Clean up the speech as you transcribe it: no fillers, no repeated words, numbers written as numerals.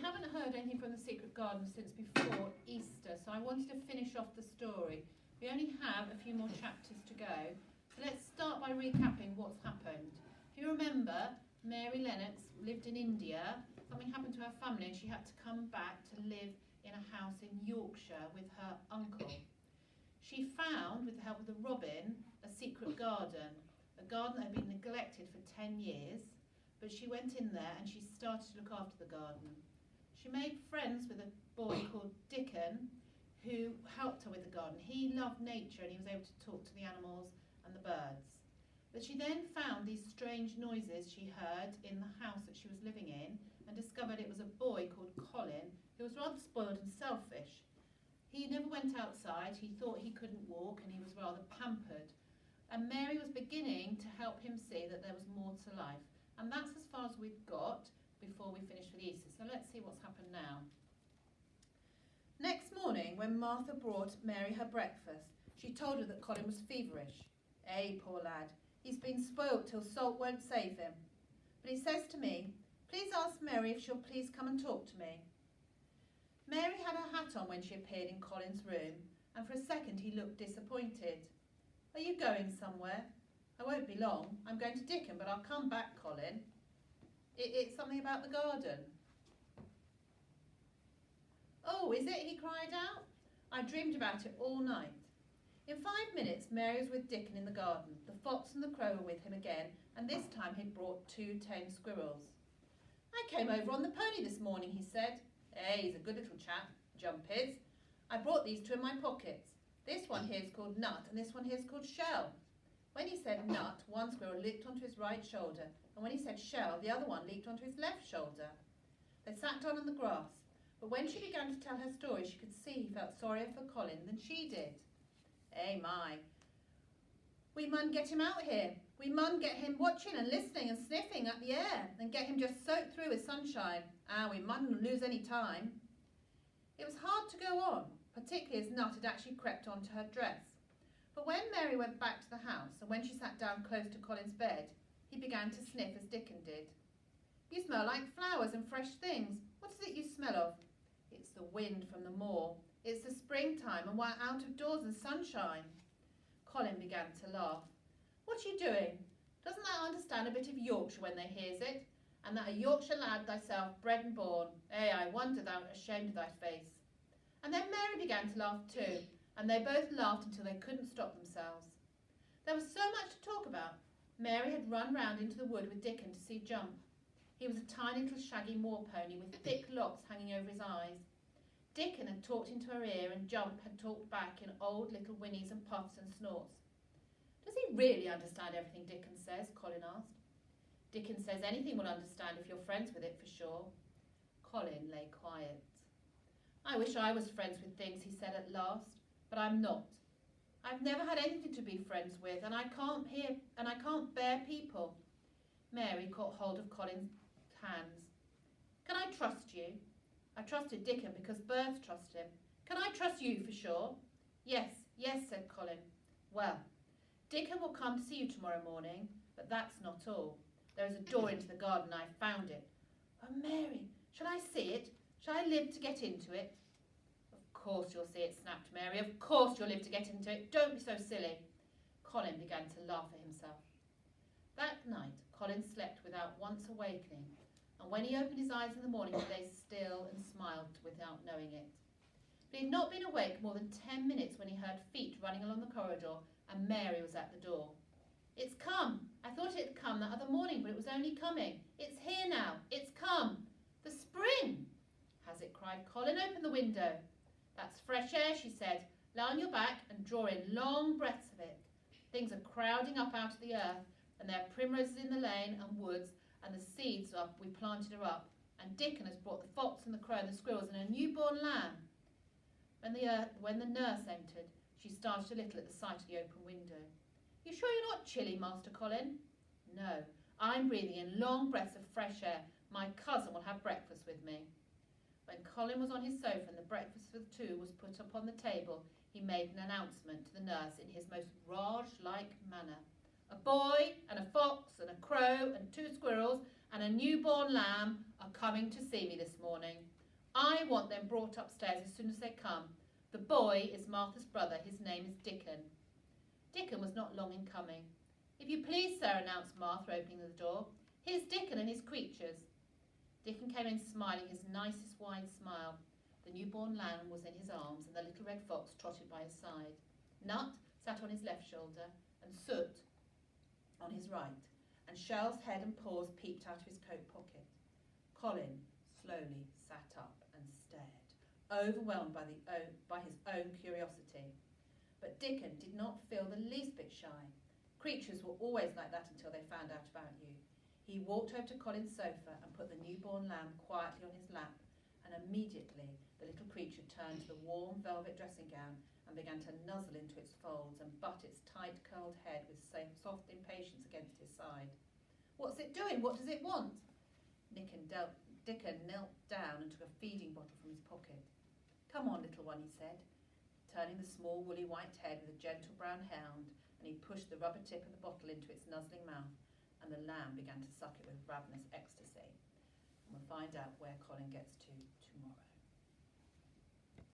haven't heard anything from the secret garden since before Easter, so I wanted to finish off the story. We only have a few more chapters to go, so let's start by recapping what's happened. If you remember, Mary Lennox lived in India. Something happened to her family and she had to come back to live in a house in Yorkshire with her uncle. She found, with the help of the robin, a secret garden, a garden that had been neglected for 10 years, but she went in there and she started to look after the garden. She made friends with a boy called Dickon, who helped her with the garden. He loved nature and he was able to talk to the animals and the birds. But she then found these strange noises she heard in the house that she was living in and discovered it was a boy called Colin who was rather spoiled and selfish. He never went outside, he thought he couldn't walk and he was rather pampered. And Mary was beginning to help him see that there was more to life. And that's as far as we've got before we finish with Easter. So let's see what's happened now. Next morning, when Martha brought Mary her breakfast, she told her that Colin was feverish. Poor lad, he's been spoilt till salt won't save him. But he says to me, please ask Mary if she'll please come and talk to me. Mary had her hat on when she appeared in Colin's room, and for a second he looked disappointed. Are you going somewhere? I won't be long. I'm going to Dickon, but I'll come back, Colin. It's something about the garden. Oh, is it? He cried out. I dreamed about it all night. In 5 minutes, Mary was with Dickon in the garden. The fox and the crow were with him again, and this time he'd brought 2 tame squirrels. I came over on the pony this morning, he said. He's a good little chap, Jump is. I brought these 2 in my pockets. This one here is called Nut, and this one here is called Shell. When he said Nut, one squirrel leaped onto his right shoulder, and when he said Shell, the other one leaped onto his left shoulder. They sat down on the grass, but when she began to tell her story, she could see he felt sorrier for Colin than she did. My. We mun get him out here. We mun get him watching and listening and sniffing at the air and get him just soaked through with sunshine. We mustn't lose any time. It was hard to go on, particularly as Nut had actually crept onto her dress. But when Mary went back to the house and when she sat down close to Colin's bed, he began to sniff as Dickon did. You smell like flowers and fresh things. What is it you smell of? It's the wind from the moor. It's the springtime and we're out of doors and sunshine. Colin began to laugh. What are you doing? Doesn't thou understand a bit of Yorkshire when thou hears it? And that a Yorkshire lad thyself, bred and born. I wonder thou art ashamed of thy face. And then Mary began to laugh too, and they both laughed until they couldn't stop themselves. There was so much to talk about. Mary had run round into the wood with Dickon to see Jump. He was a tiny little shaggy moor pony with thick locks hanging over his eyes. Dickon had talked into her ear and Jump had talked back in old little whinnies and puffs and snorts. Does he really understand everything Dickon says? Colin asked. Dickon says anything will understand if you're friends with it, for sure. Colin lay quiet. I wish I was friends with things, he said at last, but I'm not. I've never had anything to be friends with, and I can't bear people. Mary caught hold of Colin's hands. Can I trust you? I trusted Dickon because birds trust him. Can I trust you for sure? Yes, said Colin. Well, Dickon will come to see you tomorrow morning, but that's not all. There is a door into the garden. I found it. Oh, Mary, shall I see it? Shall I live to get into it? Of course you'll see it, snapped Mary. Of course you'll live to get into it. Don't be so silly. Colin began to laugh at himself. That night, Colin slept without once awakening, and when he opened his eyes in the morning, he lay still and smiled without knowing it. But he had not been awake more than 10 minutes when he heard feet running along the corridor, and Mary was at the door. It's come. I thought it had come that other morning, but it was only coming. It's here now. It's come. The spring. Has it? Cried Colin. Open the window. That's fresh air, she said. Lie on your back and draw in long breaths of it. Things are crowding up out of the earth, and there are primroses in the lane and woods, and the seeds we planted are up. And Dickon has brought the fox and the crow and the squirrels and a newborn lamb. When the nurse entered, she started a little at the sight of the open window. You sure you're not chilly, Master Colin? No, I'm breathing in long breaths of fresh air. My cousin will have breakfast with me. When Colin was on his sofa and the breakfast for the 2 was put up on the table, he made an announcement to the nurse in his most Raj-like manner. A boy and a fox and a crow and 2 squirrels and a newborn lamb are coming to see me this morning. I want them brought upstairs as soon as they come. The boy is Martha's brother. His name is Dickon." Dickon was not long in coming. "If you please, sir," announced Martha, opening the door. "Here's Dickon and his creatures." Dickon came in smiling his nicest wide smile. The newborn lamb was in his arms, and the little red fox trotted by his side. Nut sat on his left shoulder, and Soot on his right, and Shell's head and paws peeped out of his coat pocket. Colin slowly sat up and stared, overwhelmed by his own curiosity. But Dickon did not feel the least bit shy. Creatures were always like that until they found out about you. He walked over to Colin's sofa and put the newborn lamb quietly on his lap, and immediately the little creature turned to the warm velvet dressing gown and began to nuzzle into its folds and butt its tight curled head with soft impatience against his side. "What's it doing? What does it want?" Dickon knelt down and took a feeding bottle from his pocket. "Come on, little one," he said, turning the small woolly white head with a gentle brown hound, and he pushed the rubber tip of the bottle into its nuzzling mouth, and the lamb began to suck it with ravenous ecstasy. And we'll find out where Colin gets to tomorrow.